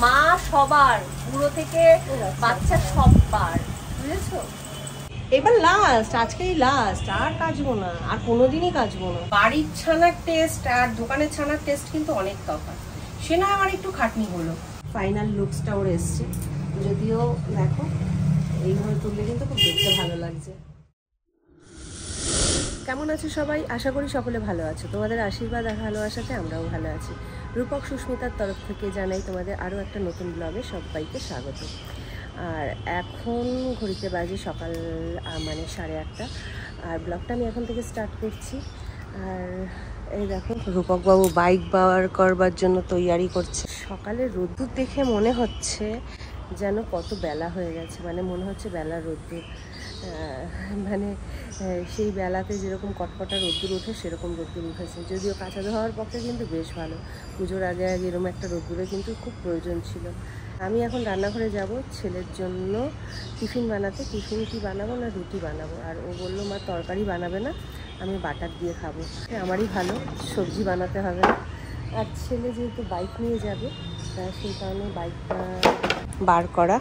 মা সবার, বুড়ো থেকে বাচ্চা সবার, বুঝেছো? এবার লাস্ট, আজকেই লাস্ট, আর কাজবো না, আর কোনোদিনই কাজবো না। বাড়ির ছানার টেস্ট আর দোকানের ছানার টেস্ট কিন্তু অনেক তফাৎ। সে না আমার একটু খাটনি হলো। ফাইনাল লুকসটা ওর এসছে, যদিও দেখো এইভাবে তুললে কিন্তু খুব দেখতে ভালো লাগছে। কেমন আছো সবাই? আশা করি সকলে ভালো আছো। তোমাদের আশীর্বাদ আর ভালোবাসাতে আমরাও ভালো আছি। রূপক সুস্মিতার তরফ থেকে জানাই তোমাদের আরও একটা নতুন ব্লগে সবাইকে স্বাগত। আর এখন ঘড়িতে বাজে সকাল মানে 8:30, আর ব্লগটা আমি এখন থেকে স্টার্ট করছি। আর এই দেখো রূপকবাবু বাইক বার করবার জন্য তৈয়ারি করছে। সকালের রোদ্দুর দেখে মনে হচ্ছে যেন কত বেলা হয়ে গেছে, মানে মনে হচ্ছে বেলা রোদ্দুর, মানে সেই বেলাতে যেরকম কটকটা রোদ্দুর ওঠে সেরকম রোদ্দুর উঠেছে। যদিও কাঁচা ধোয়ার পক্ষে কিন্তু বেশ ভালো, পুজোর আগে আগে এরকম একটা রোদ্দুরে কিন্তু খুব প্রয়োজন ছিল। আমি এখন রান্নাঘরে যাব ছেলের জন্য টিফিন বানাতে। টিফিন কি বানাবো না রুটি বানাবো, আর ও বললো মা তরকারি বানাবে না, আমি বাটার দিয়ে খাবো। আমারই ভালো, সবজি বানাতে হবে না। আর ছেলে যেহেতু বাইক নিয়ে যাবে সেই কারণে বাইকটা বার করা।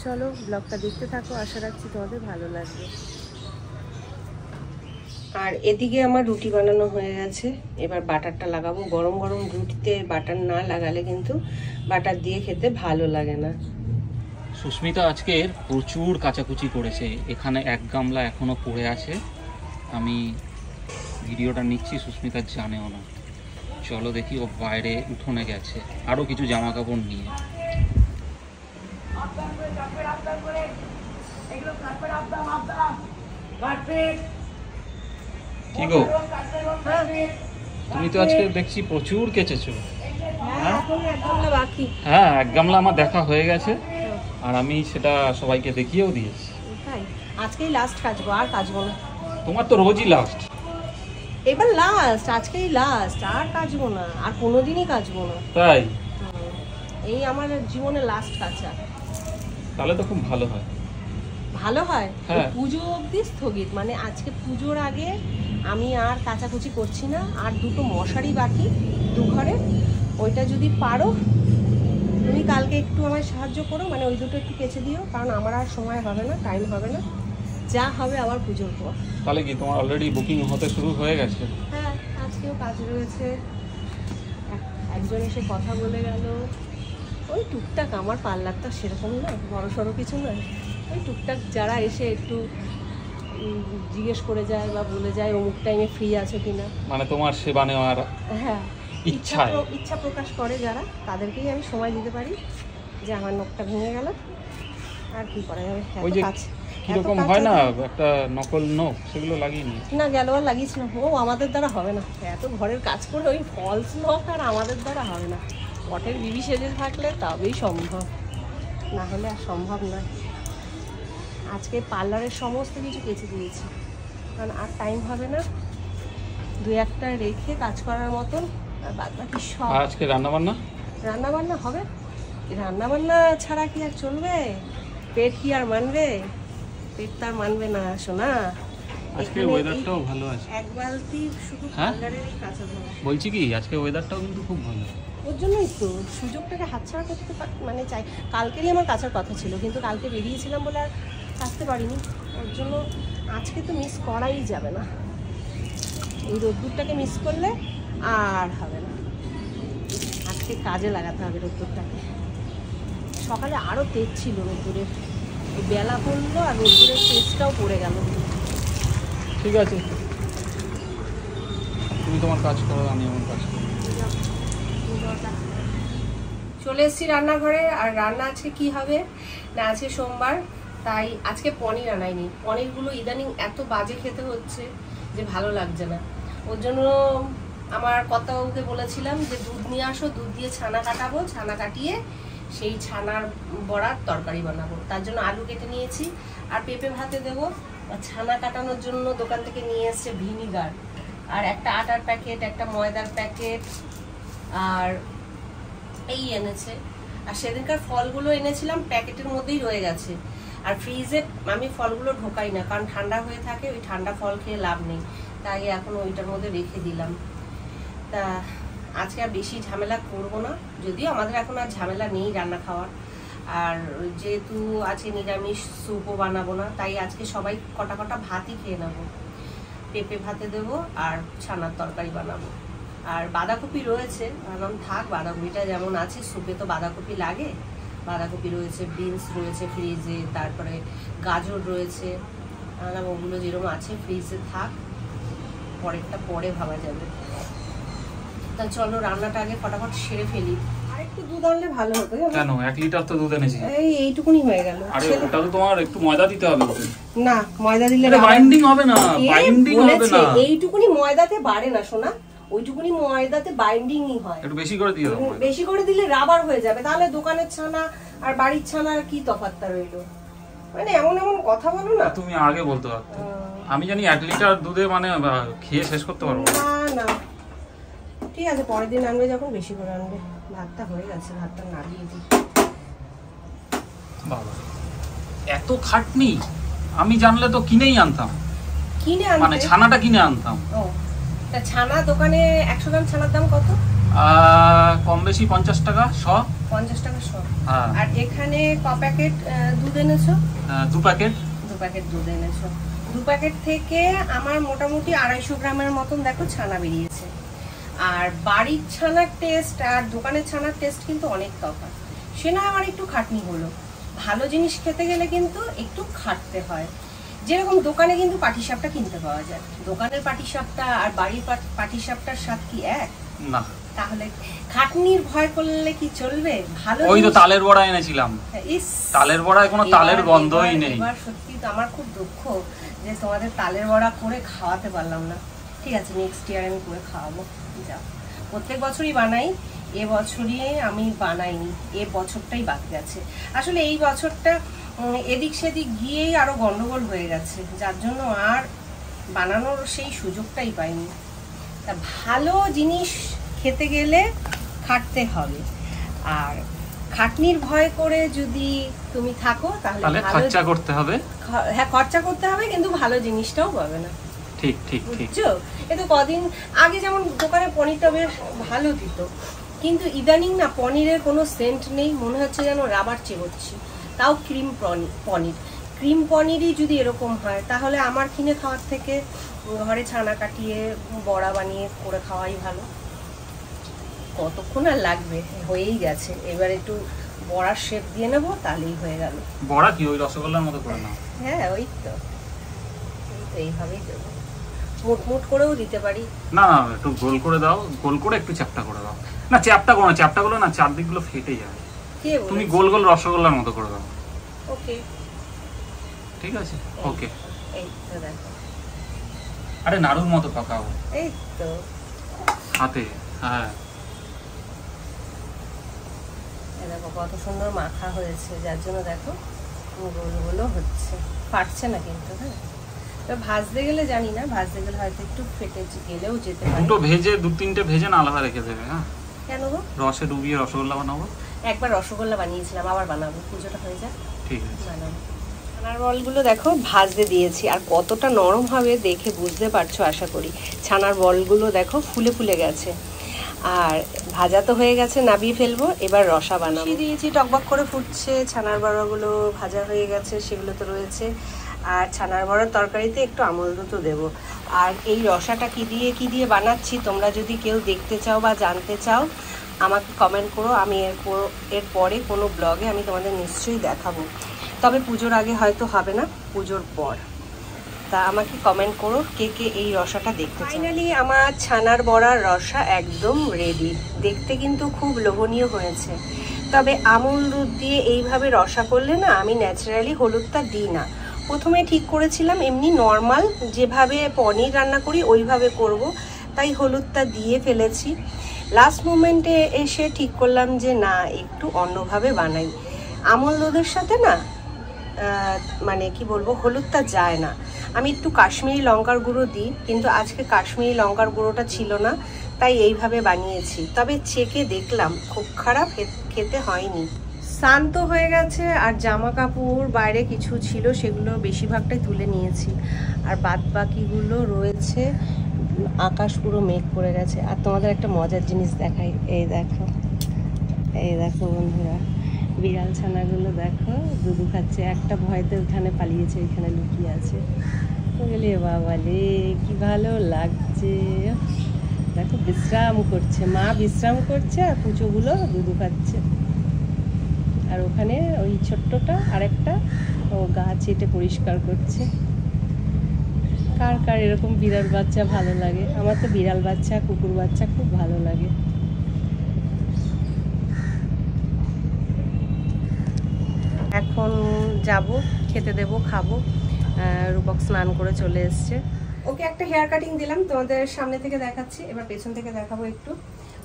চলো ব্লগটা দেখতে থাকো, আশা রাখছি তোমাদের ভালো লাগবে। আর এদিকে আমার রুটি বানানো হয়ে গেছে, এবার বাটারটা লাগাবো। গরম গরম রুটিতে বাটার না লাগালে কিন্তু বাটার দিয়ে খেতে ভালো লাগে না। সুস্মিতা আজকের প্রচুর কাচাকুচি করেছে, এখানে এক গামলা এখনো পড়ে আছে। আমি ভিডিওটা নিচ্ছি, সুস্মিতা জানেও না। চলো দেখি, ও বাইরে উঠোনে গেছে আরো কিছু জামা কাপড় নিয়ে। কি গো, তুমি তো আজকে দেখছি প্রচুর কেচেছো। হ্যাঁ, এক গামলা আমার দেখা হয়ে গেছে, আর আমি সেটা সবাইকে দেখিয়েও দিয়েছি। আজকেই লাস্ট কাচবো, আর কাচবো না। তোমার তো রোজই লাস্ট। এবার লাস্ট, আজকেই লাস্ট, আর কাচবো না, আর কোনোদিনই কাচবো না। তাই? এই আমার জীবনে লাস্ট কাচা। তাহলে তো খুব ভালো হয়। ভালো হয়? হ্যাঁ। পুজো অবধি স্থগিত, মানে আজকে পুজোর আগে আমি আর কাচাকুচি করছি না। আর দুটো মশারি বাকি দু ঘরে, ওইটা যদি পারো তুমি কালকে একটু আমায় সাহায্য করো, মানে ওই দুটো একটু কেচে দিও, কারণ আমার আর সময় হবে না, টাইম হবে না, যা হবে আবার পুজোর পর। তাহলে কি তোমার অলরেডি বুকিং হতে শুরু হয়ে গেছে? হ্যাঁ, আজকেও কাজ রয়েছে। একজন এসে কথা বলে গেল, ওই টুকটাক, আমার পার্লারটা সেরকম না, বড় সড়ো কিছু নয়, ওই টুকটাক যারা এসে একটু জিজ্ঞেস করে যায় বা বলে যায় অমুক টাইমে ফ্রি আছে কিনা, মানে তোমার সেবা নেওয়ার হ্যাঁ ইচ্ছা প্রকাশ করে যারা, তাদেরকেই আমি সময় দিতে পারি। যে আমার নখটা ভেঙে গেল, আর কি করা যাবে। ওই যে কিরকম হয় না একটা নকল নখ, সেগুলো লাগিয়ে নি না, গেল আর লাগিয়েছিলাম। ও আমাদের দ্বারা হবে না, এত ঘরের কাজ করে ওই ফলস নখ আর আমাদের দ্বারা হবে না। পটের বিবি সেজে থাকলে তবেই সম্ভব, না হলে আর সম্ভব নয়। আজকে পার্লারের সমস্ত কিছু কেচে দিয়েছি, কারণ আর টাইম হবে না, দু একটা রেখে কাজ করার মতন, আর বাদ বাকি সব। আজকে রান্নাবান্না হবে। রান্নাবান্না ছাড়া কি আর চলবে? পেট কি আর মানবে? পেট তার মানবে না শোনা। আজকে ওয়েদারটাও ভালো আছে, এক বালতি শুধু পার্লারেরই কাঁচা ধোয়া। বলছি কি আজকে ওয়েদারটাও কিন্তু খুব ভালো। ওর জন্যই তো সুযোগটাকে হাতছাড়া করতে মানে চাই। কালকেরই আমার কাচার কথা ছিল, কিন্তু কালকে বেরিয়েছিলাম বলে আর কাচতে পারিনি। ওর জন্য আজকে তো মিস করাই যাবে না, এই রোদ্দুরটাকে মিস করলে আর হবে না। আজকে কাজে লাগাতে হবে রোদ্দুরটাকে। সকালে আরও তেজ ছিল রোদ্দুরের, বেলা পড়লো আর রোদ্দুরের তেজটাও পড়ে গেল। ঠিক আছে, তুমি তোমার কাজ করো, আমি আমার কাজ করি। চলে এসেছি রান্নাঘরে। আর রান্না আজকে কি হবে না, আজকে সোমবার, তাই আজকে পনির আনাইনি। পনিরগুলো ইদানিং এত বাজে খেতে হচ্ছে যে ভালো লাগছে না। ওর জন্য আমার কর্তাবাবুকে বলেছিলাম যে দুধ নিয়ে আসো, দুধ দিয়ে ছানা কাটাবো, ছানা কাটিয়ে সেই ছানার বড়ার তরকারি বানাবো। তার জন্য আলু কেটে নিয়েছি, আর পেঁপে ভাতে দেবো। আর ছানা কাটানোর জন্য দোকান থেকে নিয়ে এসছে ভিনিগার, আর একটা আটার প্যাকেট, একটা ময়দার প্যাকেট, আর এই এনেছে। আর সেদিনকার ফলগুলো এনেছিলাম, প্যাকেটের মধ্যেই রয়ে গেছে। আর ফ্রিজে আমি ফলগুলো ঢোকাই না, কারণ ঠান্ডা হয়ে থাকে, ওই ঠান্ডা ফল খেয়ে লাভ নেই, তাই এখন ওইটার মধ্যে রেখে দিলাম। তা আজকে আর বেশি ঝামেলা করব না, যদিও আমাদের এখন আর ঝামেলা নেই রান্না খাওয়ার। আর যেহেতু আজকে নিরামিষ, স্যুপও বানাবো না, তাই আজকে সবাই কটা কটা ভাতই খেয়ে নেবো। পেঁপে ভাতে দেবো আর ছানার তরকারি বানাবো। আর বাঁধাকপি রয়েছে, ভাবলাম থাক, বাঁধাকপিটা যেমন আছে, স্যুপে তো বাঁধাকপি লাগে। বাঁধাকপি রয়েছে, বিনস রয়েছে ফ্রিজে, তারপরে গাজর রয়েছে, ওগুলো যেরকম আছে ফ্রিজে থাক, পরেরটা পরে ভাবা যাবে। তা চলো রান্নাটা আগে ফটাফট সেরে ফেলি। আর একটু দুধ আনলে ভালো হতো। কেন 1 লিটার তো দুধ এনেছি। এইটুকুনি হয়ে গেল। আরে ওটা তো তোমার একটু ময়দা দিতে হবে। না, ময়দা দিলে বাইন্ডিং হবে না, বাইন্ডিং হবে না। এইটুকুনি ময়দাতে বাড়ে না সোনা, ওইটুকুনি ময়দাতে বাইন্ডিংই হয়। একটু বেশি করে দিয়ে দাও। বেশি করে দিলে রাবার হয়ে যাবে, তাহলে দোকানের ছানা আর বাড়ির ছানার কি তফাৎটা রইলো? মানে এমন এমন কথা বলো না। তুমি আগে বলতে পারতে। আমি জানি 1 লিটার দুধে মানে খেয়ে শেষ করতে পারবো না। না ঠিক আছে, পরের দিন আনবে যখন বেশি করে আনবে। ভাতটা হয়ে গেছে, ভাতটা নাড়িয়ে দিই। বাবা এত খাটনি, আমি জানলে তো কিনেই আনতাম। কিনে আনতে মানে ছানাটা কিনে আনতাম। ও তা ছানা দোকানে 100 গ্রাম ছানার দাম কত? কম বেশি 50 টাকা শ। 50 টাকা শ। হ্যাঁ। আর এখানে ক প্যাকেট দুধ এনেছো? 2 প্যাকেট। 2 প্যাকেট দুধ এনেছো। 2 প্যাকেট থেকে আমার মোটামুটি 250 গ্রামের মতন দেখো ছানা বেরিয়েছে। আর বাড়ির ছানার টেস্ট আর দোকানের ছানার টেস্ট কিন্তু অনেক তফাৎ। সে না আমার একটু খাটনি হলো, ভালো জিনিস খেতে গেলে কিন্তু একটু খাটতে হয়। যেরকম দোকানে কিন্তু পাটিসাপটা কিনতে পাওয়া যায়, দোকানের পাটিসাপটা আর বাড়ির পাটিসাপটার স্বাদ কি এক? না। তাহলে খাটনির ভয় করলে কি চলবে? ভালো ওই তো তালের বড়া এনেছিলাম, তালের বড়ায় কোনো তালের গন্ধই নেই। এবার সত্যি তো আমার খুব দুঃখ যে তোমাদের তালের বড়া করে খাওয়াতে পারলাম না। ঠিক আছে, নেক্সট ইয়ার আমি করে খাওয়াবো। যাও, প্রত্যেক বছরই বানাই, এবছরই আমি বানাইনি, এ বছরটাই বাকি আছে। আসলে এই বছরটা এদিক সেদিক গিয়েই আরো গন্ডগোল হয়ে গেছে, যার জন্য আর বানানোর সেই সুযোগটাই পাইনি। তা ভালো জিনিস খেতে গেলে খাটতে হবে, আর খাটনির ভয় করে যদি তুমি থাকো তাহলে খরচা করতে হবে। হ্যাঁ, খরচা করতে হবে, কিন্তু ভালো জিনিসটাও পাবে না। ঠিক ঠিক ঠিক। বুঝছো? এ তো কদিন আগে যেমন দোকানে পনিরটা বেশ ভালো দিত, কিন্তু ইদানিং না পনিরের কোনো সেন্ট নেই, মনে হচ্ছে যেন রাবার চেবোচ্ছি। তাও ক্রিম পনির, ক্রিম পনিরই যদি এরকম হয় তাহলে আমার কিনে খাওয়ার থেকে ঘরে ছানা কাটিয়ে বড়া বানিয়ে করে খাওয়াই ভালো। কতক্ষণ আর লাগবে, হয়েই গেছে। এবার একটু বড়ার শেপ দিয়ে নেবো, তাহলেই হয়ে গেল। বড়া কি ওই রসগোল্লার মতো করে নাও? হ্যাঁ, ওই তো এইভাবেই দেবো, মুট করেও দিতে পারি। না না, একটু গোল করে দাও, গোল করে একটু চ্যাপটা করে দাও। না চ্যাপটা করো না, চ্যাপটা করলে না চারদিকগুলো ফেটে যাবে। তুমি গোল গোল রসগোল্লার মতো করে দাও। ওকে, ঠিক আছে, ওকে। এই তো দেখো, আরে নাড়ুর মতো পাকাও, এই তো হাতে। হ্যাঁ, দেখো কত সুন্দর মাখা হয়েছে, যার জন্য দেখো গোলগুলো হচ্ছে, ফাটছে না কিন্তু। হ্যাঁ, ভাজতে গেলে জানি না, ভাজতে গেলে হয়তো একটু ফেটে গেলেও যেতে পারে। দুটো ভেজে, 2-3টে ভেজে না আলাদা রেখে দেবে। হ্যাঁ, কেন গো? রসে ডুবিয়ে রসগোল্লা বানাবো। একবার রসগোল্লা বানিয়েছিলাম, আবার বানাবো, পুজোটা হয়ে যায়। ঠিক আছে, বানাবো। ছানার বলগুলো দেখো ভাজতে দিয়েছি, আর কতটা নরম হবে দেখে বুঝতে পারছো আশা করি। ছানার বলগুলো দেখো ফুলে ফুলে গেছে। আর ভাজা তো হয়ে গেছে, নাবিয়ে ফেলবো। এবার রসা বানাবো। দিয়েছি, টকবক করে ফুটছে। ছানার বড়াগুলো ভাজা হয়ে গেছে, সেগুলো তো রয়েছে। আর ছানার বড়ার তরকারিতে একটু আমল দুধও দেবো। আর এই রসাটা কি দিয়ে বানাচ্ছি, তোমরা যদি কেউ দেখতে চাও বা জানতে চাও আমাকে কমেন্ট করো, আমি এরপরে কোনো ব্লগে আমি তোমাদের নিশ্চয়ই দেখাবো। তবে পুজোর আগে হয়তো হবে না, পুজোর পর। তা আমাকে কমেন্ট করো কে কে এই রসাটা দেখতে চাও। ফাইনালি আমার ছানার বড়ার রসা একদম রেডি। দেখতে কিন্তু খুব লোভনীয় হয়েছে। তবে আমুল দুধ দিয়ে এইভাবে রসা করলে না, আমি ন্যাচারালি হলুদটা দিই না। প্রথমে ঠিক করেছিলাম এমনি নর্মাল যেভাবে পনির রান্না করি ওইভাবে করব, তাই হলুদটা দিয়ে ফেলেছি। লাস্ট মোমেন্টে এসে ঠিক করলাম যে না, একটু অন্যভাবে বানাই। আমুল দুধের সাথে না মানে কি বলবো, হলুদটা যায় না। আমি একটু কাশ্মীরি লঙ্কার গুঁড়ো দিই, কিন্তু আজকে কাশ্মীরি লঙ্কার গুঁড়োটা ছিল না, তাই এইভাবে বানিয়েছি। তবে চেখে দেখলাম খুব খারাপ খেতে হয়নি। শান্ত হয়ে গেছে, আর জামা কাপড় বাইরে কিছু ছিল সেগুলো বেশিরভাগটাই তুলে নিয়েছি, আর বাদ বাকিগুলো রয়েছে আকাশ পুরো মেঘ করে গেছে। আর তোমাদের একটা মজার জিনিস দেখাই, এই দেখো বন্ধুরা, বিড়াল ছানাগুলো দেখো দুধু খাচ্ছে। একটা ভয়তে ওখানে পালিয়েছে, ওইখানে লুকিয়ে আছে। বলি বাবা রে কি ভালো লাগছে, দেখো বিশ্রাম করছে, মা বিশ্রাম করছে আর পুচোগুলো দুধু খাচ্ছে। আর ওখানে ওই ছোট্টটা আরেকটা ও গা চেটে পরিষ্কার করছে। কার কার এরকম বিড়াল বাচ্চা ভালো লাগে? আমার তো বিড়াল বাচ্চা কুকুর বাচ্চা খুব ভালো লাগে। এখন যাব, খেতে দেব, খাবো। রূপক স্নান করে চলে এসছে। ওকে একটা হেয়ার কাটিং দিলাম, তোমাদের সামনে থেকে দেখাচ্ছি, এবার পেছন থেকে দেখাবো একটু।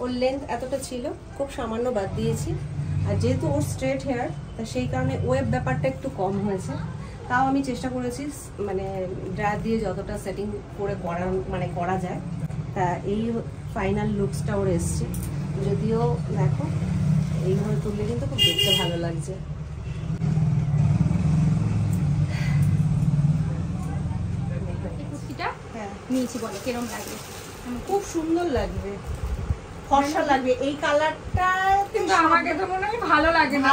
ওর লেন্থ এতটা ছিল, খুব সামান্য বাদ দিয়েছি। আর যেহেতু ওর স্ট্রেট হেয়ার, তা সেই কারণে ওয়েব ব্যাপারটা একটু কম হয়েছে। তাও আমি চেষ্টা করেছি মানে ড্রায়ার দিয়ে যতটা সেটিং করে করা যায়। তা এই ফাইনাল লুকসটা ওর এসছে। যদিও দেখো এইভাবে তুললে কিন্তু খুব দেখতে ভালো লাগছে। নিয়েছি, বলে কেরম লাগবে? খুব সুন্দর লাগবে, ফর্সা লাগবে এই কালারটা। কিন্তু আমাকে তো মনে হয় ভালো লাগে না।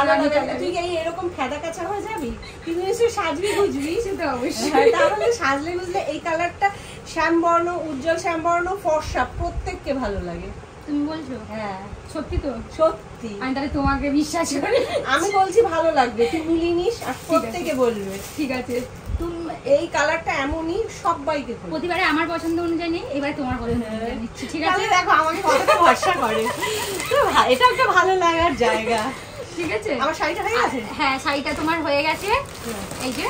তুই এই এরকম ফেদা কাঁচা হয়ে যাবি, তুই নিশ্চয়ই সাজবি বুঝবি। সেটা অবশ্যই। তাহলে সাজলে বুঝলে এই কালারটা শ্যামবর্ণ, উজ্জ্বল শ্যামবর্ণ, ফর্সা, প্রত্যেককে ভালো লাগে। তুমি বলছো? হ্যাঁ সত্যি তো? সত্যি। আমি তাহলে তোমাকে বিশ্বাস করি। আমি বলছি ভালো লাগবে, তুই মিলিয়ে নিস আর প্রত্যেকে বলবে। ঠিক আছে, তুমি এই কালারটা এমনই সবাইকে প্রতিবারে আমার পছন্দ অনুযায়ী নেই, এবারে তোমার পছন্দ অনুযায়ী নিচ্ছি। ঠিক আছে, দেখো আমাকে কতটা ভরসা করে। এটা একটা ভালো লাগার জায়গা। ঠিক আছে, আমার শাড়িটা হয়ে গেছে। হ্যাঁ শাড়িটা তোমার হয়ে গেছে। এই যে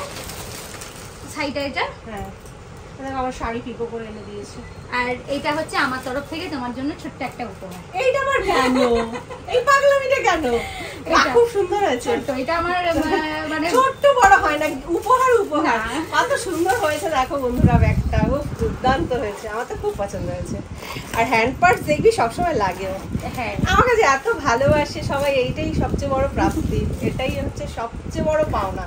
শাড়িটা, এটা হ্যাঁ আমার শাড়ি পিকো করে এনে দিয়েছে। আর এটা হচ্ছে আমার তরফ থেকে তোমার জন্য ছোট্ট একটা উপহার। এইটা আমার কেন? এই পাগলামিটা কেন? খুব সুন্দর আছে। ছোট্ট, এটা আমার মানে ছোট্ট বড় হয় না, উপহার উপহার। কত সুন্দর হয়েছে দেখো বন্ধুরা, ব্যাগটা দুর্দান্ত হয়েছে, আমার তো খুব পছন্দ হয়েছে। আর হ্যান্ড পার্স দেখবি সবসময় লাগেও। হ্যাঁ, আমাকে যে এত ভালোবাসে সবাই, এইটাই সবচেয়ে বড় প্রাপ্তি, এটাই হচ্ছে সবচেয়ে বড় পাওনা।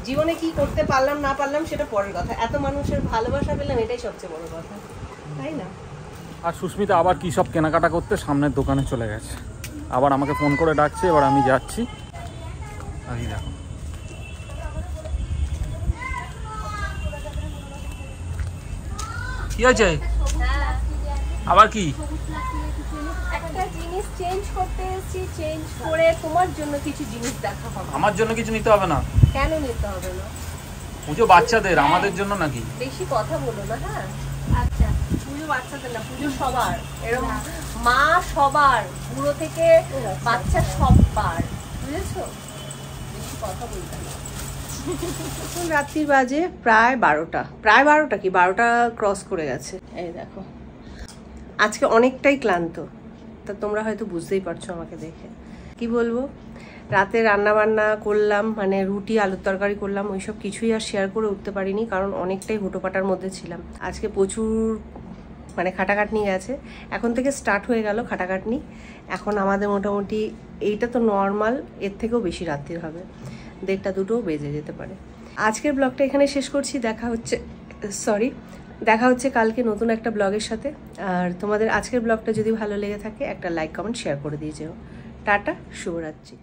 জীবনে কি করতে পারলাম না পারলাম সেটা পরের কথা, এত মানুষের ভালোবাসা পেলাম, এটাই সবচেয়ে বড় কথা, তাই না? আর সুস্মিতা আবার কি সব কেনাকাটা করতে সামনের দোকানে চলে গেছে, আবার আমাকে ফোন করে ডাকছে, এবার আমি যাচ্ছি। এই দেখো কি হয়েছে, আবার কি? একটা জিনিস চেঞ্জ করতে এসেছি, চেঞ্জ করে তোমার জন্য কিছু জিনিস দেখা হবে। আমার জন্য কিছু নিতে হবে না। কেন নিতে হবে না? পুজো বাচ্চাদের, আমাদের জন্য নাকি? বেশি কথা বলো না। হ্যাঁ আচ্ছা, পুজো বাচ্চাদের না, পুজো সবার, এরকম মা সবার, বুড়ো থেকে বাচ্চা সবার, বুঝেছো? বেশি কথা বলতে না। রাত্রি বাজে প্রায় 12টা, প্রায় 12টা কি 12টা ক্রস করে গেছে। এই দেখো আজকে অনেকটাই ক্লান্ত, তা তোমরা হয়তো বুঝতেই পারছো আমাকে দেখে। কি বলবো, রাতে রান্না বান্না করলাম, মানে রুটি আলুর তরকারি করলাম, ওইসব কিছুই আর শেয়ার করে উঠতে পারিনি, কারণ অনেকটাই হুটোপাটার মধ্যে ছিলাম। আজকে প্রচুর মানে খাটাখাটনি গেছে, এখন থেকে স্টার্ট হয়ে গেল খাটাখাটনি। এখন আমাদের মোটামুটি এইটা তো নর্মাল, এর থেকেও বেশি রাত্রির হবে, 1:30 2টোও বেজে যেতে পারে। আজকের ব্লগটা এখানে শেষ করছি, দেখা হচ্ছে কালকে নতুন একটা ব্লগের সাথে। আর তোমাদের আজকের ব্লগটা যদি ভালো লেগে থাকে একটা লাইক কমেন্ট শেয়ার করে দিয়ে যেও। টাটা, শুভরাত্রি।